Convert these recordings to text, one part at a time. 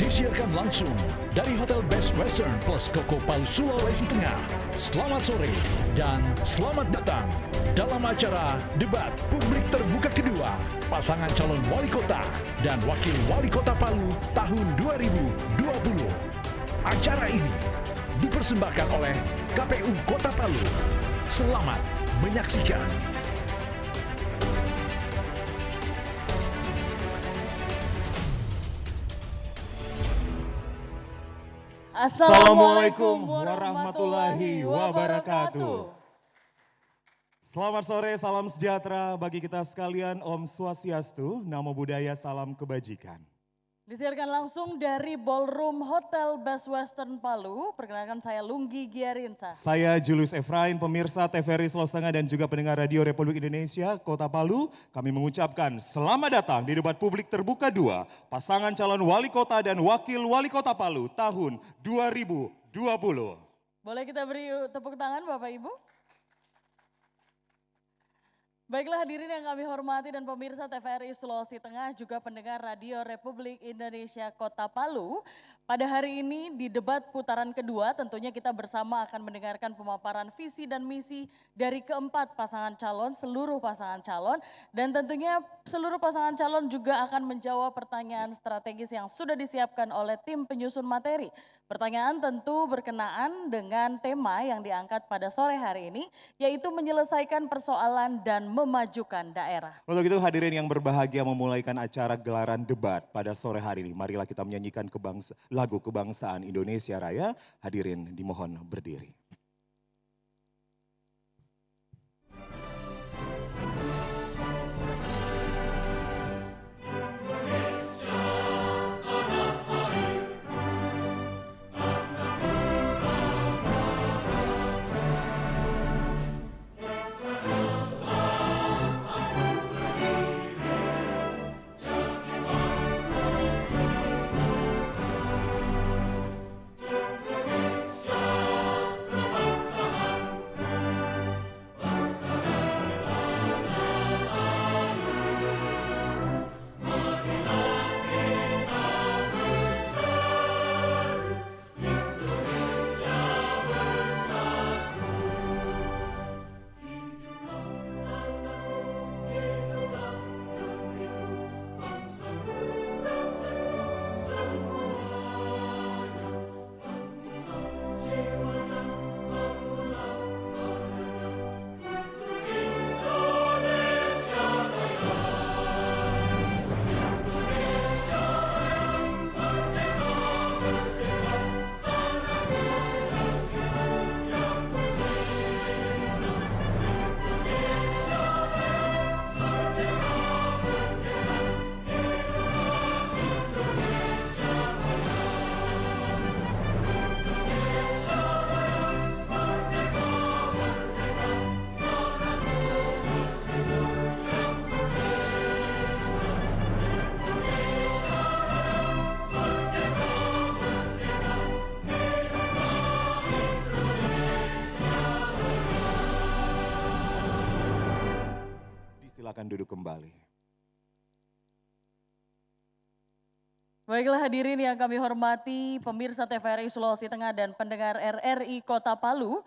Disiarkan langsung dari Hotel Best Western plus Koko Palu, Sulawesi Tengah. Selamat sore dan selamat datang dalam acara debat publik terbuka kedua pasangan calon wali kota dan wakil wali kota Palu tahun 2020. Acara ini dipersembahkan oleh KPU Kota Palu. Selamat menyaksikan. Assalamualaikum warahmatullahi wabarakatuh. Selamat sore, salam sejahtera bagi kita sekalian. Om Swastiastu, Namo Buddhaya, salam kebajikan. Disiarkan langsung dari Ballroom Hotel Best Western Palu. Perkenalkan saya Lunggi Giarinsa. Saya Julius Efrain, pemirsa TVRI Sulawesi Tengah dan juga pendengar Radio Republik Indonesia Kota Palu. Kami mengucapkan selamat datang di debat publik terbuka 2 pasangan calon wali kota dan wakil wali kota Palu tahun 2020. Boleh kita beri tepuk tangan Bapak Ibu? Baiklah hadirin yang kami hormati dan pemirsa TVRI Sulawesi Tengah juga pendengar Radio Republik Indonesia Kota Palu. Pada hari ini di debat putaran kedua tentunya kita bersama akan mendengarkan pemaparan visi dan misi dari keempat pasangan calon, seluruh pasangan calon. Dan tentunya seluruh pasangan calon juga akan menjawab pertanyaan strategis yang sudah disiapkan oleh tim penyusun materi. Pertanyaan tentu berkenaan dengan tema yang diangkat pada sore hari ini, yaitu menyelesaikan persoalan dan memajukan daerah. Untuk itu hadirin yang berbahagia memulaikan acara gelaran debat pada sore hari ini. Marilah kita menyanyikan lagu kebangsaan Indonesia Raya. Hadirin dimohon berdiri. Silakan duduk kembali. Baiklah hadirin yang kami hormati, pemirsa TVRI Sulawesi Tengah dan pendengar RRI Kota Palu.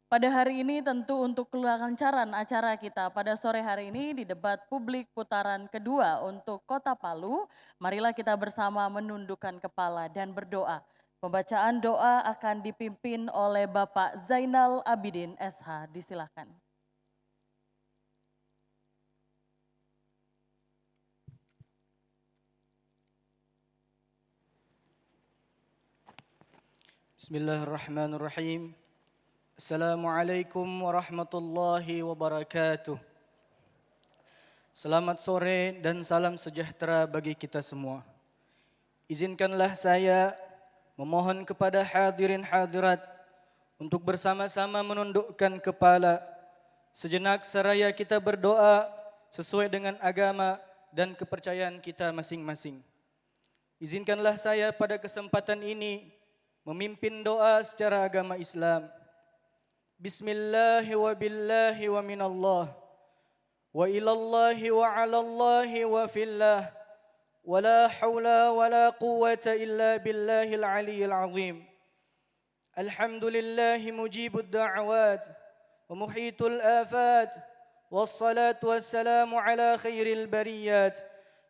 Pada hari ini tentu untuk kelancaran acara kita pada sore hari ini di debat publik putaran kedua untuk Kota Palu. Marilah kita bersama menundukkan kepala dan berdoa. Pembacaan doa akan dipimpin oleh Bapak Zainal Abidin SH. Disilakan. Bismillahirrahmanirrahim. Assalamualaikum warahmatullahi wabarakatuh. Selamat sore dan salam sejahtera bagi kita semua. Izinkanlah saya memohon kepada hadirin hadirat untuk bersama-sama menundukkan kepala. Sejenak seraya kita berdoa sesuai dengan agama dan kepercayaan kita masing-masing. Izinkanlah saya pada kesempatan ini memimpin doa secara agama Islam. Bismillahi wa billahi wa minallah wa ilallahi wa alallahi wa fillah ولا حول ولا قوة إلا بالله العلي العظيم. الحمد لله مجيب الدعوات ومحيط الآفات، والصلاة والسلام على خير البريات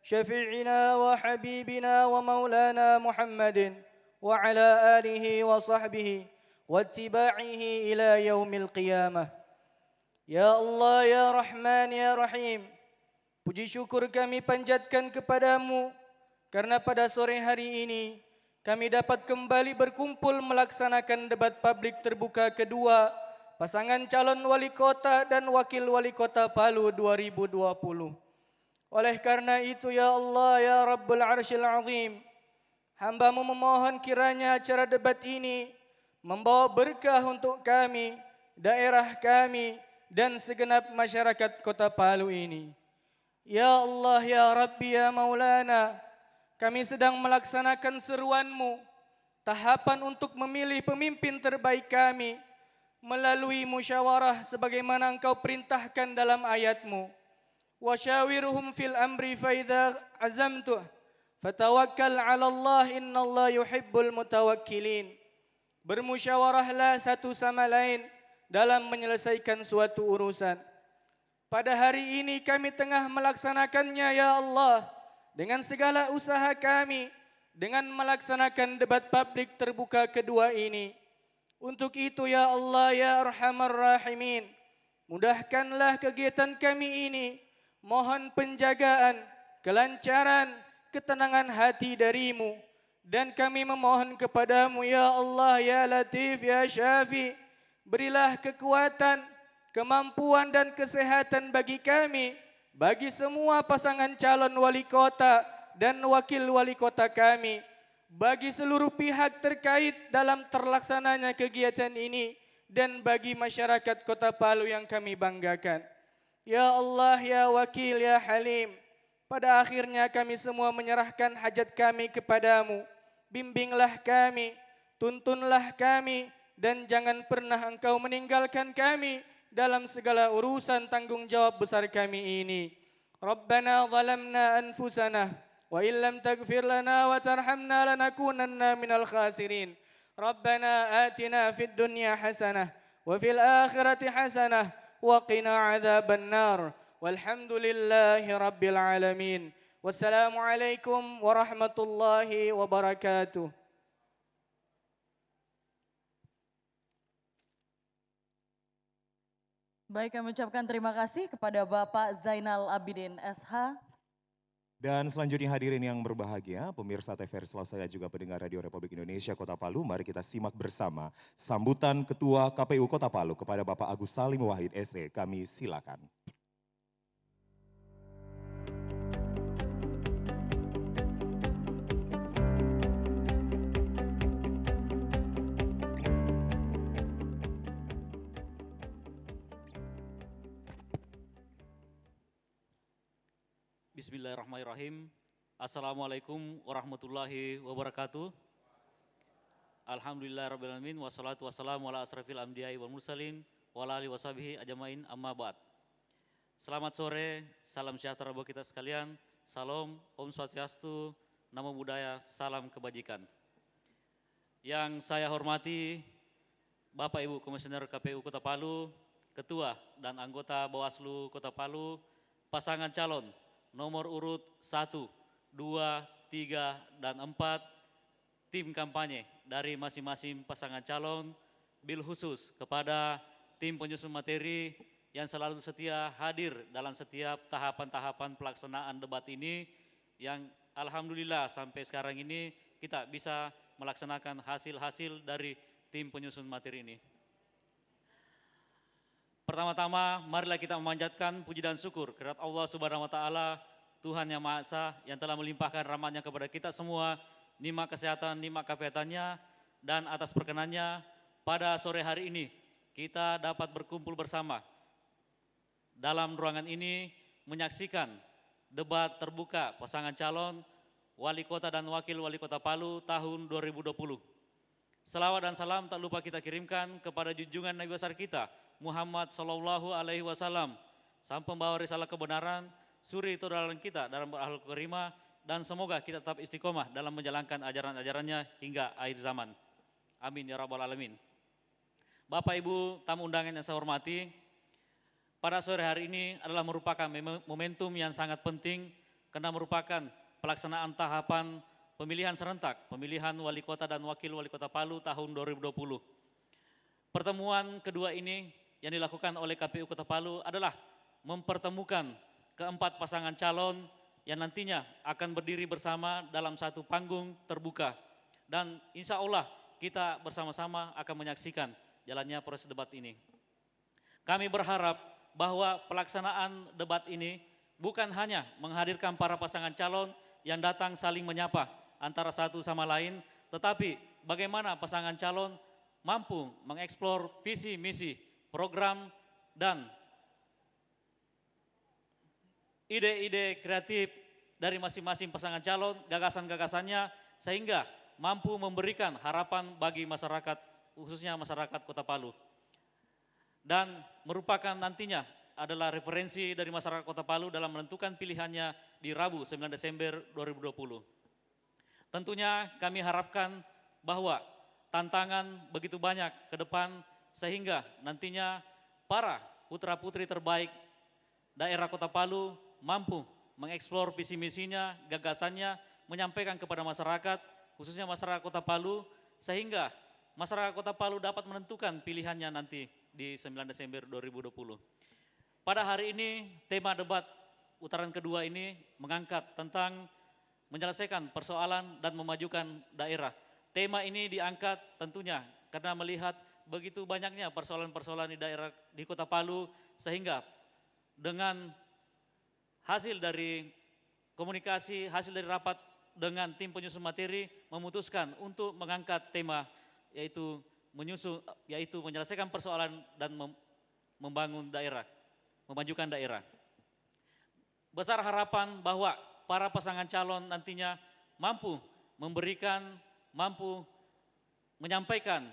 شفيعنا وحبيبنا ومولانا محمد وعلى آله وصحبه واتباعه إلى يوم القيامة. Ya Allah, ya Rahman, ya Rahim, puji syukur kami panjatkan kepadamu karena pada sore hari ini kami dapat kembali berkumpul melaksanakan debat publik terbuka kedua pasangan calon wali kota dan wakil wali kota Palu 2020. Oleh karena itu ya Allah, ya Rabbul Arsyil Azim, hamba-Mu memohon kiranya acara debat ini membawa berkah untuk kami, daerah kami, dan segenap masyarakat kota Palu ini. Ya Allah, ya Rabbi, ya Maulana, kami sedang melaksanakan seruan-Mu, tahapan untuk memilih pemimpin terbaik kami melalui musyawarah sebagaimana Engkau perintahkan dalam ayat-Mu. Wasyawirhum fil amri fa idza azamtu fatawakkal 'ala Allah innallaha yuhibbul mutawakkilin. Bermusyawarahlah satu sama lain dalam menyelesaikan suatu urusan. Pada hari ini kami tengah melaksanakannya ya Allah dengan segala usaha kami dengan melaksanakan debat publik terbuka kedua ini. Untuk itu ya Allah, ya Arhamar Rahimin, mudahkanlah kegiatan kami ini. Mohon penjagaan, kelancaran, ketenangan hati dari-Mu. Dan kami memohon kepadamu ya Allah, ya Latif, ya Syafi, berilah kekuatan, kemampuan dan kesehatan bagi kami, bagi semua pasangan calon wali kota dan wakil wali kota kami, bagi seluruh pihak terkait dalam terlaksananya kegiatan ini, dan bagi masyarakat kota Palu yang kami banggakan. Ya Allah, ya Wakil, ya Halim, pada akhirnya kami semua menyerahkan hajat kami kepadamu. Bimbinglah kami, tuntunlah kami, dan jangan pernah Engkau meninggalkan kami dalam segala urusan tanggung jawab besar kami ini. Rabbana zalamna anfusana wa illam taghfir lana wa tarhamna lanakunanna minal khasirin. Rabbana atina fid dunya hasanah wa fil akhirati hasanah wa qina adzaban nar. Walhamdulillahi rabbil alamin. Wassalamualaikum warahmatullahi wabarakatuh. Baik, kami ucapkan terima kasih kepada Bapak Zainal Abidin SH. Dan selanjutnya hadirin yang berbahagia, pemirsa TVRI Selasa juga pendengar Radio Republik Indonesia Kota Palu, mari kita simak bersama sambutan Ketua KPU Kota Palu kepada Bapak Agus Salim Wahid SE. Kami silakan. Bismillahirrahmanirrahim. Assalamualaikum warahmatullahi wabarakatuh. Alhamdulillahirrabbilalamin. Wassalatu wassalamu ala asrafil anbiya'i wal mursalin wa ala alihi washabihi ajmain amma ba'd. Selamat sore, salam sejahtera bagi kita sekalian. Salam, Om Swastiastu, Namo Buddhaya, salam kebajikan. Yang saya hormati Bapak Ibu Komisioner KPU Kota Palu, Ketua dan anggota Bawaslu Kota Palu, pasangan calon nomor urut 1, 2, 3, dan 4, tim kampanye dari masing-masing pasangan calon, bil khusus kepada tim penyusun materi yang selalu setia hadir dalam setiap tahapan-tahapan pelaksanaan debat ini, yang alhamdulillah sampai sekarang ini kita bisa melaksanakan hasil-hasil dari tim penyusun materi ini. Pertama-tama, marilah kita memanjatkan puji dan syukur kehadirat Allah Subhanahu wa Ta'ala, Tuhan yang Maha Esa, yang telah melimpahkan rahmat-Nya kepada kita semua, nikmat kesehatan, nikmat kesehatannya, dan atas perkenannya pada sore hari ini kita dapat berkumpul bersama dalam ruangan ini menyaksikan debat terbuka pasangan calon wali kota dan wakil wali kota Palu tahun 2020. Selawat dan salam tak lupa kita kirimkan kepada junjungan Nabi besar kita Muhammad Sallallahu Alaihi Wasallam, sang pembawa risalah kebenaran, suri tauladan kita dalam berakhlak karimah, dan semoga kita tetap istiqomah dalam menjalankan ajaran-ajarannya hingga akhir zaman. Amin ya rabbal alamin. Bapak Ibu tamu undangan yang saya hormati, pada sore hari ini adalah merupakan momentum yang sangat penting karena merupakan pelaksanaan tahapan pemilihan serentak, pemilihan wali kota dan wakil wali kota Palu tahun 2020. Pertemuan kedua ini yang dilakukan oleh KPU Kota Palu adalah mempertemukan keempat pasangan calon yang nantinya akan berdiri bersama dalam satu panggung terbuka. Dan insya Allah kita bersama-sama akan menyaksikan jalannya proses debat ini. Kami berharap bahwa pelaksanaan debat ini bukan hanya menghadirkan para pasangan calon yang datang saling menyapa antara satu sama lain, tetapi bagaimana pasangan calon mampu mengeksplor visi misi, program, dan ide-ide kreatif dari masing-masing pasangan calon, gagasan-gagasannya, sehingga mampu memberikan harapan bagi masyarakat, khususnya masyarakat Kota Palu. Dan merupakan nantinya adalah referensi dari masyarakat Kota Palu dalam menentukan pilihannya di Rabu 9 Desember 2020. Tentunya kami harapkan bahwa tantangan begitu banyak ke depan sehingga nantinya para putra-putri terbaik daerah Kota Palu mampu mengeksplor visi misinya, gagasannya, menyampaikan kepada masyarakat, khususnya masyarakat Kota Palu, sehingga masyarakat Kota Palu dapat menentukan pilihannya nanti di 9 Desember 2020. Pada hari ini tema debat putaran kedua ini mengangkat tentang menyelesaikan persoalan dan memajukan daerah. Tema ini diangkat tentunya karena melihat begitu banyaknya persoalan-persoalan di daerah di Kota Palu, sehingga dengan hasil dari komunikasi, hasil dari rapat dengan tim penyusun materi memutuskan untuk mengangkat tema yaitu menyelesaikan persoalan dan membangun daerah, memajukan daerah. Besar harapan bahwa para pasangan calon nantinya mampu menyampaikan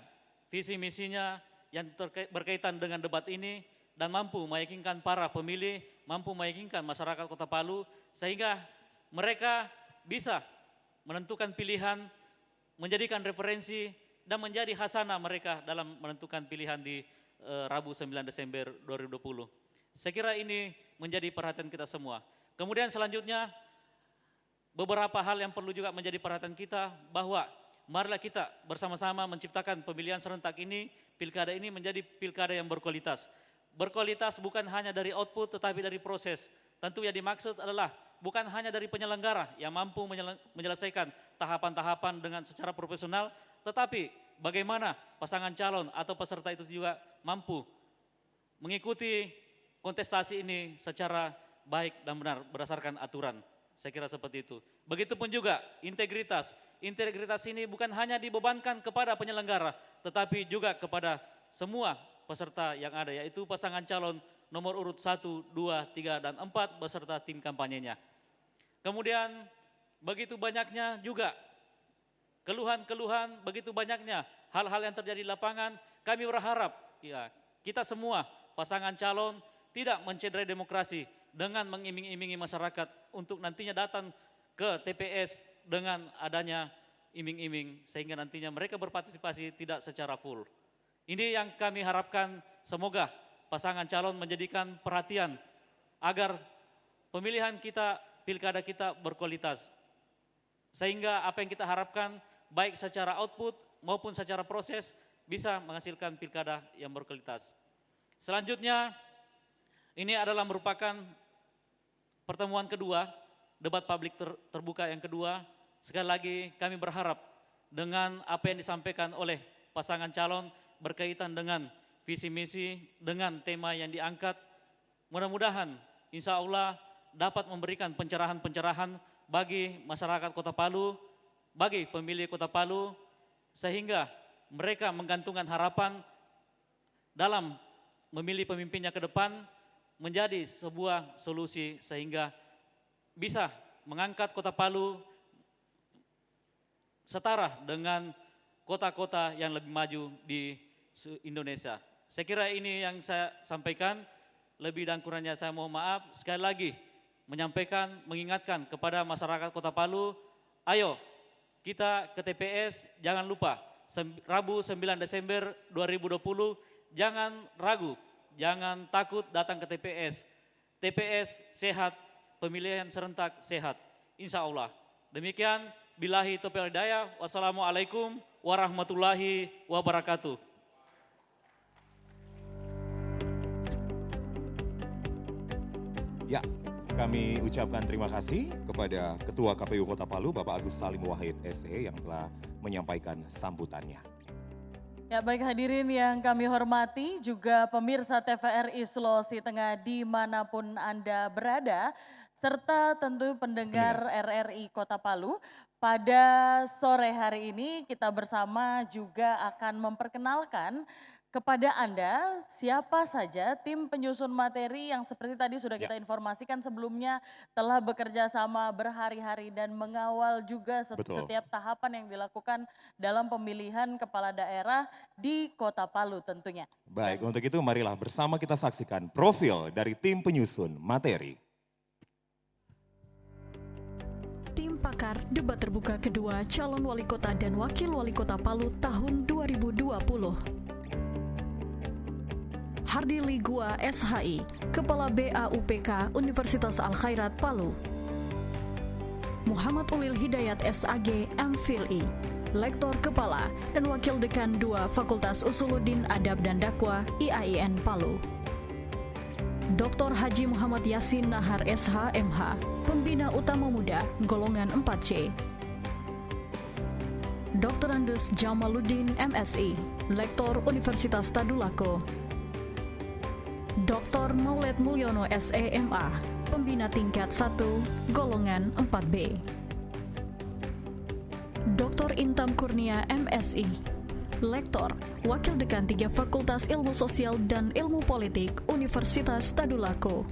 visi misinya yang berkaitan dengan debat ini dan mampu meyakinkan para pemilih, mampu meyakinkan masyarakat Kota Palu sehingga mereka bisa menentukan pilihan, menjadikan referensi dan menjadi hasanah mereka dalam menentukan pilihan di Rabu 9 Desember 2020. Saya kira ini menjadi perhatian kita semua. Kemudian selanjutnya beberapa hal yang perlu juga menjadi perhatian kita bahwa marilah kita bersama-sama menciptakan pemilihan serentak ini, pilkada ini menjadi pilkada yang berkualitas. Berkualitas bukan hanya dari output tetapi dari proses. Tentu yang dimaksud adalah bukan hanya dari penyelenggara yang mampu menyelesaikan tahapan-tahapan dengan secara profesional, tetapi bagaimana pasangan calon atau peserta itu juga mampu mengikuti kontestasi ini secara baik dan benar berdasarkan aturan. Saya kira seperti itu. Begitupun juga integritas. Integritas ini bukan hanya dibebankan kepada penyelenggara, tetapi juga kepada semua peserta yang ada, yaitu pasangan calon nomor urut 1, 2, 3, dan 4 beserta tim kampanyenya. Kemudian begitu banyaknya juga keluhan-keluhan, begitu banyaknya hal-hal yang terjadi di lapangan. Kami berharap ya kita semua pasangan calon tidak mencederai demokrasi dengan mengiming-imingi masyarakat untuk nantinya datang ke TPS dengan adanya iming-iming sehingga nantinya mereka berpartisipasi tidak secara full. Ini yang kami harapkan, semoga pasangan calon menjadikan perhatian agar pemilihan kita, pilkada kita berkualitas. Sehingga apa yang kita harapkan baik secara output maupun secara proses bisa menghasilkan pilkada yang berkualitas. Selanjutnya ini adalah merupakan pertemuan kedua, debat publik terbuka yang kedua. Sekali lagi kami berharap dengan apa yang disampaikan oleh pasangan calon berkaitan dengan visi misi, dengan tema yang diangkat, mudah-mudahan insya Allah dapat memberikan pencerahan-pencerahan bagi masyarakat Kota Palu, bagi pemilih Kota Palu, sehingga mereka menggantungkan harapan dalam memilih pemimpinnya ke depan menjadi sebuah solusi sehingga bisa mengangkat Kota Palu setara dengan kota-kota yang lebih maju di Indonesia. Saya kira ini yang saya sampaikan, lebih dan kurangnya saya mohon maaf. Sekali lagi mengingatkan kepada masyarakat Kota Palu, ayo kita ke TPS, jangan lupa Rabu 9 Desember 2020, jangan ragu, jangan takut datang ke TPS. TPS sehat, pemilihan serentak sehat, insya Allah. Demikian, billahi taufiq wal hidayah, wassalamualaikum warahmatullahi wabarakatuh. Ya, kami ucapkan terima kasih kepada Ketua KPU Kota Palu, Bapak Agus Salim Wahid SE yang telah menyampaikan sambutannya. Ya baik hadirin yang kami hormati, juga pemirsa TVRI Sulawesi Tengah dimanapun Anda berada, serta tentu pendengar RRI Kota Palu. Pada sore hari ini kita bersama juga akan memperkenalkan kepada Anda siapa saja tim penyusun materi yang seperti tadi sudah kita informasikan sebelumnya telah bekerja sama berhari-hari dan mengawal juga setiap tahapan yang dilakukan dalam pemilihan kepala daerah di Kota Palu tentunya. Baik, untuk itu marilah bersama kita saksikan profil dari tim penyusun materi. Tim pakar debat terbuka kedua calon wali kota dan wakil wali kota Palu tahun 2020. Hardi Ligua SHI, Kepala BAUPK Universitas Al-Khairat Palu. Muhammad Ulil Hidayat SAG MPhilI, Lektor Kepala dan Wakil Dekan 2 Fakultas Usuluddin Adab dan Dakwah IAIN Palu. Dr. Haji Muhammad Yasin Nahar SH.MH, Pembina Utama Muda, golongan 4C. Dr. Andus Jamaluddin MSI, Lektor Universitas Tadulako. Dr. Maulid Mulyono SEMA, Pembina Tingkat 1, golongan 4B. Dr. Intam Kurnia MSI, Lektor, Wakil Dekan 3 Fakultas Ilmu Sosial dan Ilmu Politik Universitas Tadulako.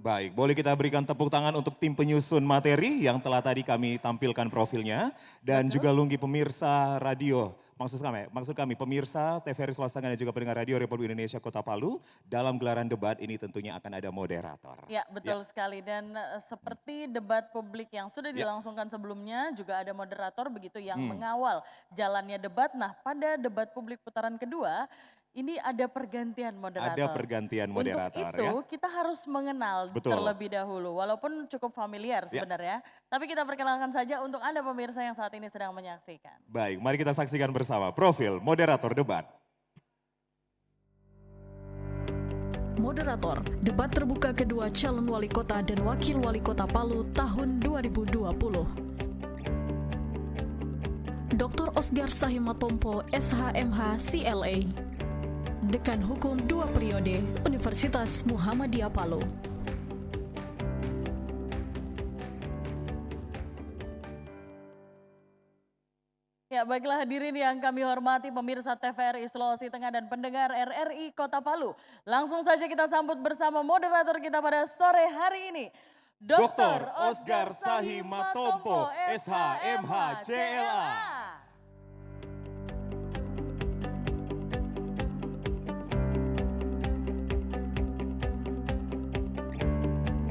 Baik, boleh kita berikan tepuk tangan untuk tim penyusun materi yang telah tadi kami tampilkan profilnya. Dan juga lunggi pemirsa radio, maksud kami pemirsa TVRI Sulawesi Tengah dan juga pendengar radio Republik Indonesia Kota Palu. Dalam gelaran debat ini tentunya akan ada moderator. Ya betul sekali, dan seperti debat publik yang sudah dilangsungkan sebelumnya juga ada moderator begitu yang mengawal jalannya debat. Nah pada debat publik putaran kedua ini ada pergantian moderator. Ada pergantian moderator. Untuk itu kita harus mengenal terlebih dahulu, walaupun cukup familiar sebenarnya. Tapi kita perkenalkan saja untuk Anda pemirsa yang saat ini sedang menyaksikan. Baik, mari kita saksikan bersama profil moderator debat. Moderator, debat terbuka kedua calon wali kota dan wakil wali kota Palu tahun 2020. Dr. Osgar Sahimatompo SH.MH CLA, Dekan Hukum 2 Periode Universitas Muhammadiyah Palu. Ya baiklah hadirin yang kami hormati pemirsa TVRI Sulawesi Tengah dan pendengar RRI Kota Palu. Langsung saja kita sambut bersama moderator kita pada sore hari ini. Dr. Osgar Sahimatompo SH.MH CLA.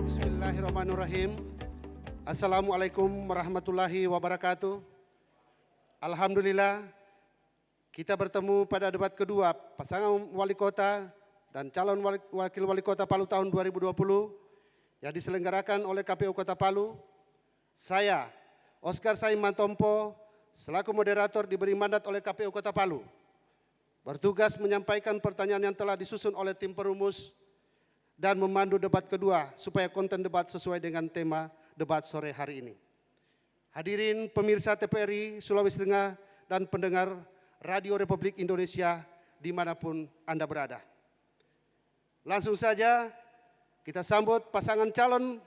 Bismillahirrahmanirrahim. Assalamualaikum warahmatullahi wabarakatuh. Alhamdulillah kita bertemu pada debat kedua pasangan wali kota dan calon wakil wali kota Palu tahun 2020 yang diselenggarakan oleh KPU Kota Palu. Saya, Osgar Sahimatompo, selaku moderator diberi mandat oleh KPU Kota Palu, bertugas menyampaikan pertanyaan yang telah disusun oleh tim perumus dan memandu debat kedua supaya konten debat sesuai dengan tema debat sore hari ini. Hadirin pemirsa TVRI Sulawesi Tengah dan pendengar Radio Republik Indonesia dimanapun Anda berada. Langsung saja kita sambut pasangan calon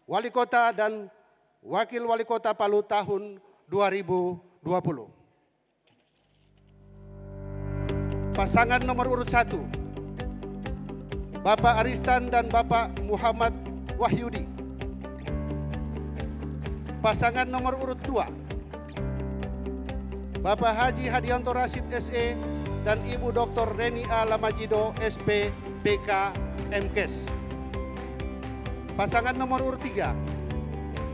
wali kota dan wakil wali kota Palu tahun 2020. Pasangan nomor urut 1, Bapak Aristan dan Bapak Muhammad Wahyudi. Pasangan nomor urut 2, Bapak Haji Hadianto Rashid SE dan Ibu Dr. Reni A. Lamajido SP PK MKes. Pasangan nomor urut 3,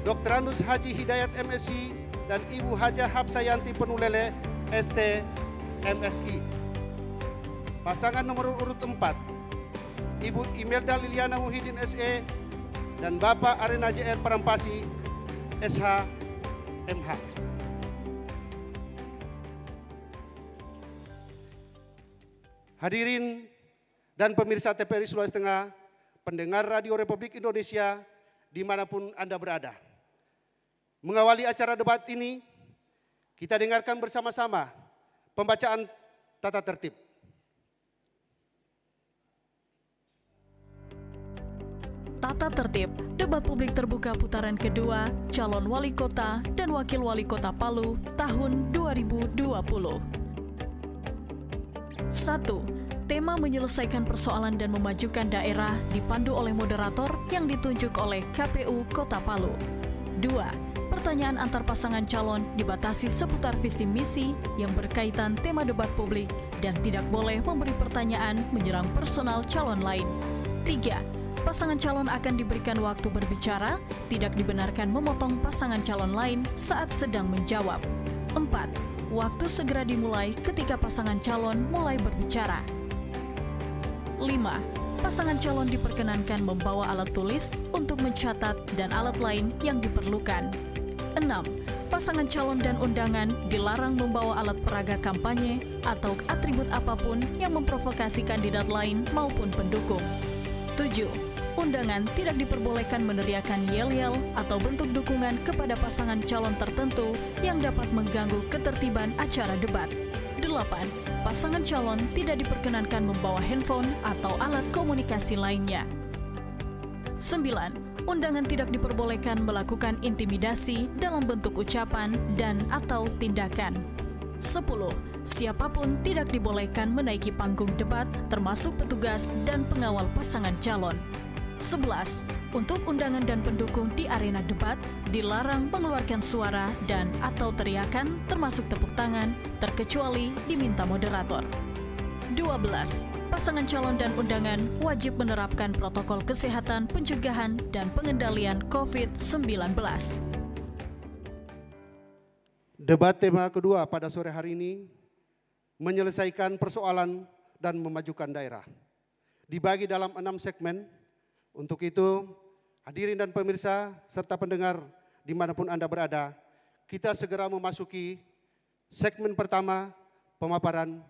Dr. Andus Haji Hidayat MSI dan Ibu Hajah Hapsayanti Penulele ST MSI. Pasangan nomor urut 4, Ibu Imelda Liliana Muhyiddin SE dan Bapak Arena JR Parampasi SH MH. Hadirin dan pemirsa TVRI Sulawesi Tengah, pendengar Radio Republik Indonesia dimanapun Anda berada. Mengawali acara debat ini, kita dengarkan bersama-sama pembacaan tata tertib. Tata tertib debat publik terbuka putaran kedua calon wali kota dan wakil wali kota Palu tahun 2020. 1. Tema menyelesaikan persoalan dan memajukan daerah dipandu oleh moderator yang ditunjuk oleh KPU Kota Palu. 2. Pertanyaan antar pasangan calon dibatasi seputar visi misi yang berkaitan tema debat publik dan tidak boleh memberi pertanyaan menyerang personal calon lain. 3. Pasangan calon akan diberikan waktu berbicara, tidak dibenarkan memotong pasangan calon lain saat sedang menjawab. 4. Waktu segera dimulai ketika pasangan calon mulai berbicara. 5. Pasangan calon diperkenankan membawa alat tulis untuk mencatat dan alat lain yang diperlukan. 6. Pasangan calon dan undangan dilarang membawa alat peraga kampanye atau atribut apapun yang memprovokasi kandidat lain maupun pendukung. 7. Undangan tidak diperbolehkan meneriakan yel-yel atau bentuk dukungan kepada pasangan calon tertentu yang dapat mengganggu ketertiban acara debat. 8. Pasangan calon tidak diperkenankan membawa handphone atau alat komunikasi lainnya. 9. Undangan tidak diperbolehkan melakukan intimidasi dalam bentuk ucapan dan atau tindakan. 10. Siapapun tidak dibolehkan menaiki panggung debat termasuk petugas dan pengawal pasangan calon. 11. Untuk undangan dan pendukung di arena debat, dilarang mengeluarkan suara dan atau teriakan termasuk tepuk tangan, terkecuali diminta moderator. 12. Pasangan calon dan undangan wajib menerapkan protokol kesehatan pencegahan dan pengendalian COVID-19. Debat tema kedua pada sore hari ini menyelesaikan persoalan dan memajukan daerah. Dibagi dalam 6 segmen. Untuk itu, hadirin dan pemirsa serta pendengar dimanapun Anda berada, kita segera memasuki segmen pertama, pemaparan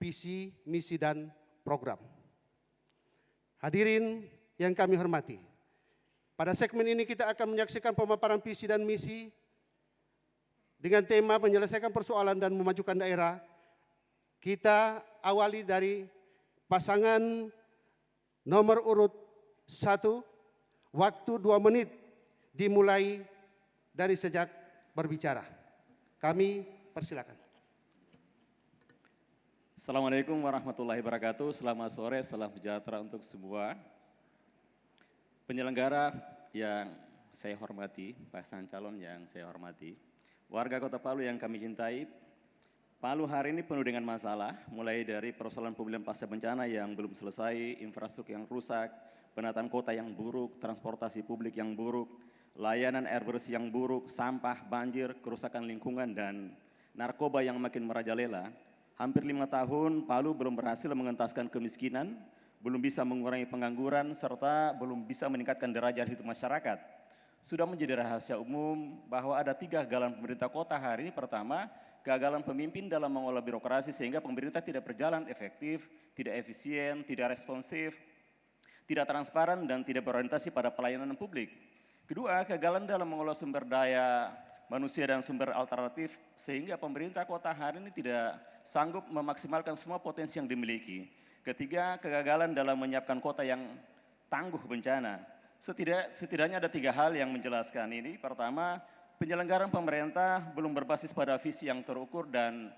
visi, misi, dan program. Hadirin yang kami hormati, pada segmen ini kita akan menyaksikan pemaparan visi dan misi dengan tema menyelesaikan persoalan dan memajukan daerah. Kita awali dari pasangan nomor urut 1, waktu 2 menit dimulai dari sejak berbicara. Kami persilakan. Assalamualaikum warahmatullahi wabarakatuh. Selamat sore, salam sejahtera untuk semua. Penyelenggara yang saya hormati, pasangan calon yang saya hormati, warga Kota Palu yang kami cintai, Palu hari ini penuh dengan masalah, mulai dari persoalan pemulihan pasca bencana yang belum selesai, infrastruktur yang rusak, penataan kota yang buruk, transportasi publik yang buruk, layanan air bersih yang buruk, sampah, banjir, kerusakan lingkungan, dan narkoba yang makin merajalela. Hampir 5 tahun Palu belum berhasil mengentaskan kemiskinan, belum bisa mengurangi pengangguran, serta belum bisa meningkatkan derajat hidup masyarakat. Sudah menjadi rahasia umum bahwa ada 3 kegagalan pemerintah kota hari ini. Pertama, kegagalan pemimpin dalam mengolah birokrasi sehingga pemerintah tidak berjalan efektif, tidak efisien, tidak responsif, tidak transparan, dan tidak berorientasi pada pelayanan publik. Kedua, kegagalan dalam mengolah sumber daya manusia dan sumber alternatif sehingga pemerintah kota hari ini tidak sanggup memaksimalkan semua potensi yang dimiliki. Ketiga, kegagalan dalam menyiapkan kota yang tangguh bencana. Setidaknya ada 3 hal yang menjelaskan ini. Pertama, penyelenggaraan pemerintah belum berbasis pada visi yang terukur dan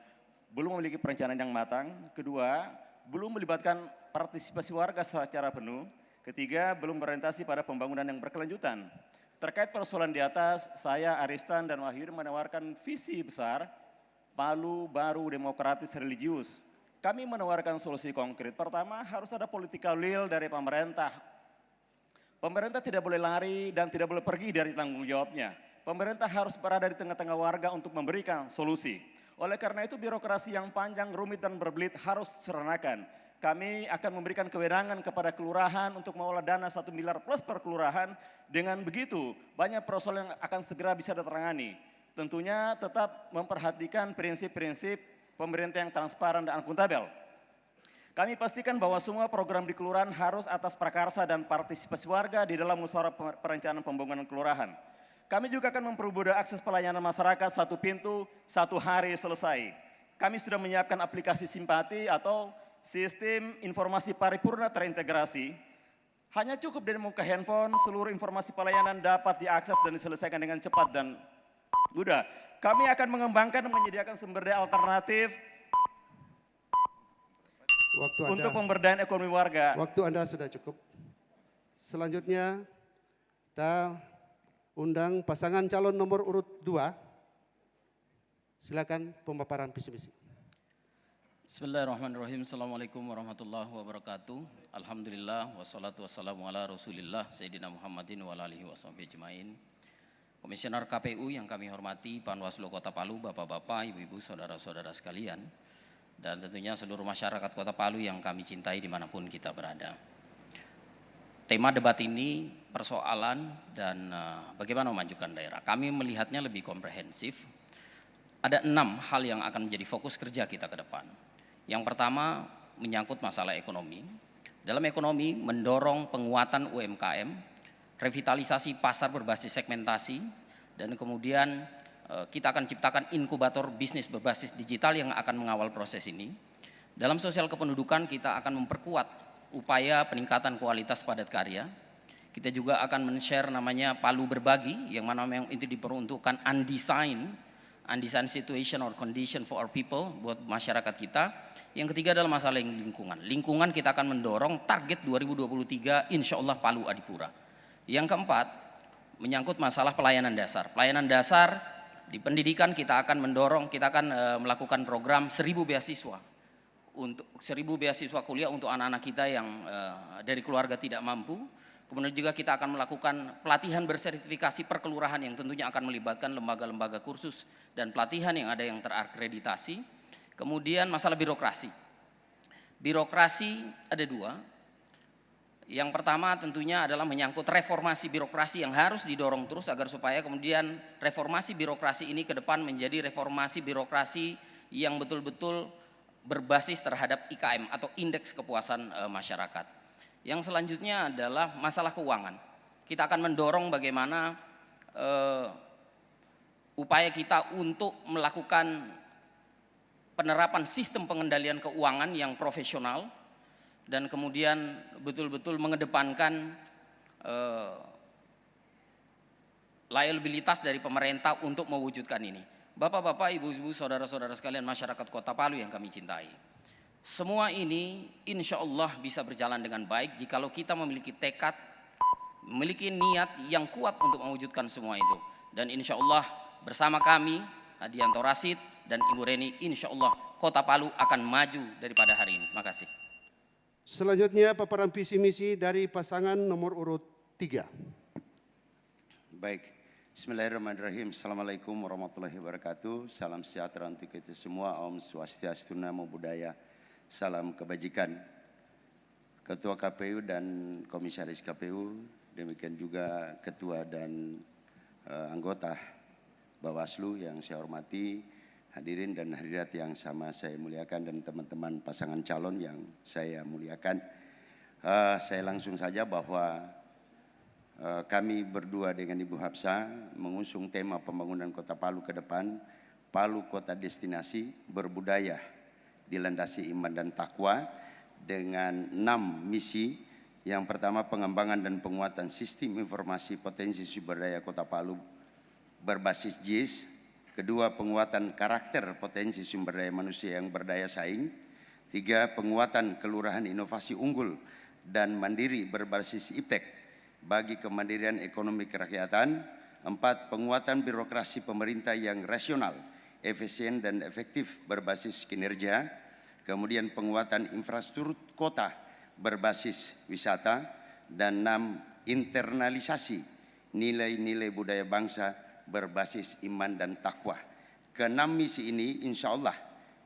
belum memiliki perencanaan yang matang. Kedua, belum melibatkan partisipasi warga secara penuh. Ketiga, belum berorientasi pada pembangunan yang berkelanjutan. Terkait persoalan di atas, saya, Aristan, dan Wahyu menawarkan visi besar Palu baru demokratis religius. kami menawarkan solusi konkret. Pertama, harus ada political will dari pemerintah. Pemerintah tidak boleh lari dan tidak boleh pergi dari tanggung jawabnya. Pemerintah harus berada di tengah-tengah warga untuk memberikan solusi. Oleh karena itu birokrasi yang panjang, rumit dan berbelit harus diseranakan. Kami akan memberikan kewenangan kepada kelurahan untuk mengolah dana 1 miliar plus per kelurahan. Dengan begitu banyak persoalan yang akan segera bisa ditangani. Tentunya tetap memperhatikan prinsip-prinsip pemerintah yang transparan dan akuntabel. Kami pastikan bahwa semua program di kelurahan harus atas prakarsa dan partisipasi warga di dalam musyawarah perencanaan pembangunan kelurahan. Kami juga akan mempermudah akses pelayanan masyarakat 1 pintu, 1 hari selesai. Kami sudah menyiapkan aplikasi simpati atau sistem informasi paripurna terintegrasi. Hanya cukup dari muka handphone, seluruh informasi pelayanan dapat diakses dan diselesaikan dengan cepat dan mudah. Kami akan mengembangkan dan menyediakan sumber daya alternatif untuk pemberdayaan ekonomi warga. Waktu Anda sudah cukup. Selanjutnya kita undang pasangan calon nomor urut 2. Silakan pemaparan visi misi. Bismillahirrahmanirrahim. Assalamualaikum warahmatullahi wabarakatuh. Alhamdulillah wassalatu wassalamu ala Rasulillah Sayyidina Muhammadin wa alihi washabihi ajmain. Komisioner KPU yang kami hormati, Panwaslu Kota Palu, Bapak-bapak, Ibu-ibu, saudara-saudara sekalian, dan tentunya seluruh masyarakat Kota Palu yang kami cintai dimanapun kita berada. Tema debat ini persoalan dan bagaimana memajukan daerah. Kami melihatnya lebih komprehensif. Ada 6 hal yang akan menjadi fokus kerja kita ke depan. Yang pertama menyangkut masalah ekonomi. Dalam ekonomi mendorong penguatan UMKM, revitalisasi pasar berbasis segmentasi, dan kemudian kita akan ciptakan inkubator bisnis berbasis digital yang akan mengawal proses ini. Dalam sosial kependudukan kita akan memperkuat upaya peningkatan kualitas padat karya. Kita juga akan men-share namanya Palu Berbagi, yang mana memang itu diperuntukkan undesign situation or condition for our people, buat masyarakat kita. Yang ketiga adalah masalah lingkungan. Lingkungan kita akan mendorong target 2023 insya Allah Palu Adipura. Yang keempat menyangkut masalah pelayanan dasar. Pelayanan dasar di pendidikan kita akan mendorong, kita akan melakukan program 1000 beasiswa. Untuk 1000 beasiswa kuliah untuk anak-anak kita yang dari keluarga tidak mampu. Kemudian juga kita akan melakukan pelatihan bersertifikasi per kelurahan yang tentunya akan melibatkan lembaga-lembaga kursus dan pelatihan yang ada yang terakreditasi. Kemudian masalah birokrasi. Birokrasi ada 2. Yang pertama tentunya adalah menyangkut reformasi birokrasi yang harus didorong terus agar supaya kemudian reformasi birokrasi ini ke depan menjadi reformasi birokrasi yang betul-betul berbasis terhadap IKM atau indeks kepuasan masyarakat. Yang selanjutnya adalah masalah keuangan. Kita akan mendorong bagaimana upaya kita untuk melakukan penerapan sistem pengendalian keuangan yang profesional dan kemudian betul-betul mengedepankan liabilitas dari pemerintah untuk mewujudkan ini. Bapak-bapak, ibu-ibu, saudara-saudara sekalian masyarakat Kota Palu yang kami cintai. Semua ini insya Allah bisa berjalan dengan baik jikalau kita memiliki tekad, memiliki niat yang kuat untuk mewujudkan semua itu. Dan insya Allah bersama kami, Adianto Rasid dan Ibu Reni, insya Allah Kota Palu akan maju daripada hari ini. Terima kasih. Selanjutnya paparan visi misi dari pasangan nomor urut 3. Baik, bismillahirrahmanirrahim. Assalamualaikum warahmatullahi wabarakatuh. Salam sejahtera untuk kita semua. Om Swastiastu, Namo Buddhaya. Salam kebajikan. Ketua KPU dan Komisaris KPU, demikian juga Ketua dan anggota Bawaslu yang saya hormati, hadirin dan hadirat yang sama saya muliakan, dan teman-teman pasangan calon yang saya muliakan. Saya langsung saja bahwa kami berdua dengan Ibu Hapsa mengusung tema pembangunan Kota Palu ke depan, Palu Kota Destinasi Berbudaya Dilandasi Iman dan Takwa, dengan 6 misi. Yang pertama pengembangan dan penguatan sistem informasi potensi sumber daya Kota Palu berbasis JIS. Kedua, penguatan karakter potensi sumber daya manusia yang berdaya saing. 3, penguatan kelurahan inovasi unggul dan mandiri berbasis iptek bagi kemandirian ekonomi kerakyatan. 4, penguatan birokrasi pemerintah yang rasional, efisien dan efektif berbasis kinerja. kemudian penguatan infrastruktur kota berbasis wisata, dan 6. Internalisasi nilai-nilai budaya bangsa berbasis iman dan takwa. Ke-6 misi ini insya Allah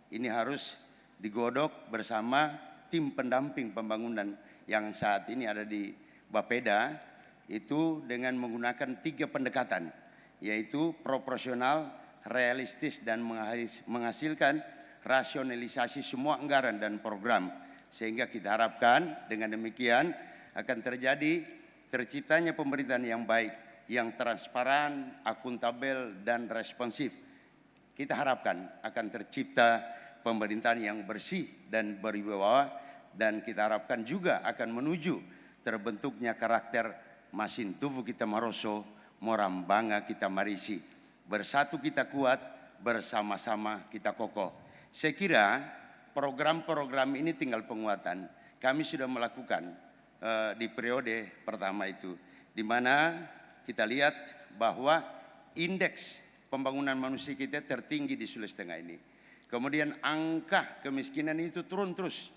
ini harus digodok bersama tim pendamping pembangunan yang saat ini ada di Bapeda, itu dengan menggunakan 3 pendekatan, yaitu proporsional, realistis, dan menghasilkan rasionalisasi semua anggaran dan program. Sehingga kita harapkan dengan demikian akan terciptanya pemerintahan yang baik, yang transparan, akuntabel, dan responsif. Kita harapkan akan tercipta pemerintahan yang bersih dan berwibawa, dan kita harapkan juga akan menuju terbentuknya karakter masin tubuh kita maroso, moram bangga kita marisi. Bersatu kita kuat, bersama-sama kita kokoh. Saya kira program-program ini tinggal penguatan. Kami sudah melakukan di periode pertama itu, di mana kita lihat bahwa indeks pembangunan manusia kita tertinggi di Sulawesi Tengah ini. Kemudian angka kemiskinan itu turun terus.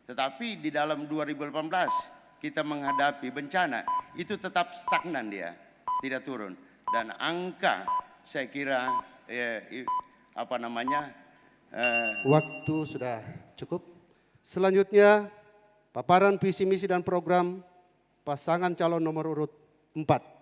Tetapi di dalam 2018 kita menghadapi bencana, itu tetap stagnan dia, tidak turun. Dan angka saya kira waktu sudah cukup. Selanjutnya paparan visi misi dan program pasangan calon nomor urut 4.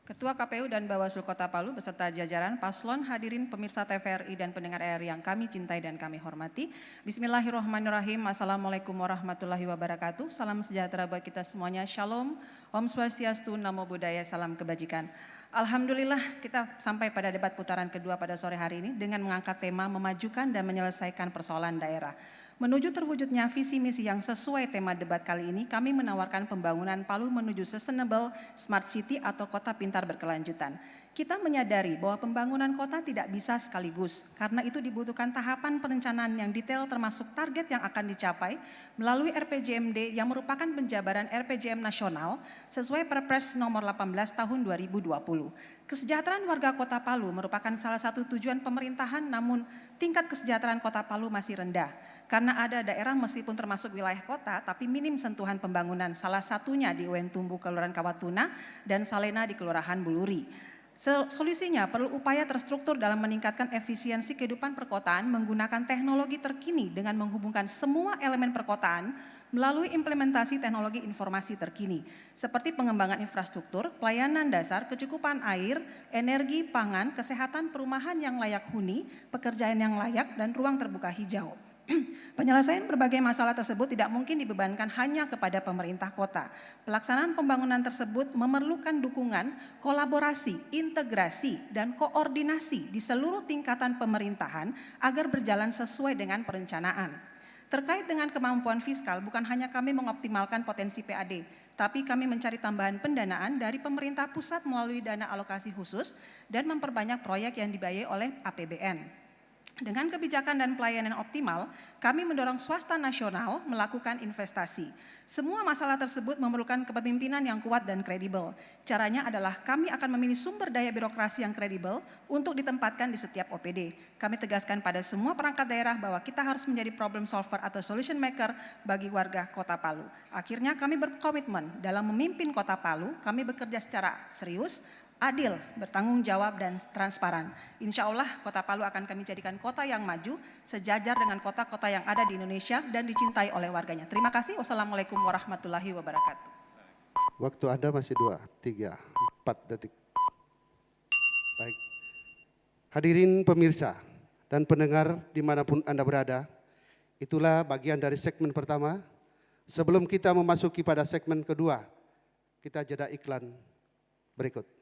Ketua KPU dan Bawaslu Kota Palu beserta jajaran paslon, hadirin pemirsa TVRI dan pendengar RRI yang kami cintai dan kami hormati. Bismillahirrahmanirrahim. Assalamualaikum warahmatullahi wabarakatuh. Salam sejahtera buat kita semuanya. Shalom, Om Swastiastu, Namo Buddhaya, salam kebajikan. Alhamdulillah kita sampai pada debat putaran kedua pada sore hari ini dengan mengangkat tema memajukan dan menyelesaikan persoalan daerah. Menuju terwujudnya visi misi yang sesuai tema debat kali ini, kami menawarkan pembangunan Palu menuju sustainable smart city atau kota pintar berkelanjutan. Kita menyadari bahwa pembangunan kota tidak bisa sekaligus, karena itu dibutuhkan tahapan perencanaan yang detail termasuk target yang akan dicapai melalui RPJMD yang merupakan penjabaran RPJM nasional sesuai Perpres nomor 18 tahun 2020. Kesejahteraan warga Kota Palu merupakan salah satu tujuan pemerintahan, namun tingkat kesejahteraan Kota Palu masih rendah. Karena ada daerah meskipun termasuk wilayah kota, tapi minim sentuhan pembangunan, salah satunya di Wentumbu, Kelurahan Kawatuna, dan Salena di Kelurahan Buluri. Solusinya perlu upaya terstruktur dalam meningkatkan efisiensi kehidupan perkotaan menggunakan teknologi terkini dengan menghubungkan semua elemen perkotaan melalui implementasi teknologi informasi terkini, seperti pengembangan infrastruktur, pelayanan dasar, kecukupan air, energi, pangan, kesehatan, perumahan yang layak huni, pekerjaan yang layak, dan ruang terbuka hijau. Penyelesaian berbagai masalah tersebut tidak mungkin dibebankan hanya kepada pemerintah kota. Pelaksanaan pembangunan tersebut memerlukan dukungan, kolaborasi, integrasi, dan koordinasi di seluruh tingkatan pemerintahan agar berjalan sesuai dengan perencanaan. Terkait dengan kemampuan fiskal, bukan hanya kami mengoptimalkan potensi PAD, tapi kami mencari tambahan pendanaan dari pemerintah pusat melalui dana alokasi khusus dan memperbanyak proyek yang dibiayai oleh APBN. Dengan kebijakan dan pelayanan optimal, kami mendorong swasta nasional melakukan investasi. Semua masalah tersebut memerlukan kepemimpinan yang kuat dan kredibel. Caranya adalah kami akan memilih sumber daya birokrasi yang kredibel untuk ditempatkan di setiap OPD. Kami tegaskan pada semua perangkat daerah bahwa kita harus menjadi problem solver atau solution maker bagi warga Kota Palu. Akhirnya kami berkomitmen dalam memimpin Kota Palu, kami bekerja secara serius, adil, bertanggung jawab, dan transparan. Insya Allah Kota Palu akan kami jadikan kota yang maju, sejajar dengan kota-kota yang ada di Indonesia dan dicintai oleh warganya. Terima kasih. Wassalamualaikum warahmatullahi wabarakatuh. Waktu Anda masih 2, 3, 4 detik. Baik. Hadirin pemirsa dan pendengar dimanapun Anda berada, itulah bagian dari segmen pertama. Sebelum kita memasuki pada segmen kedua, kita jeda iklan berikut.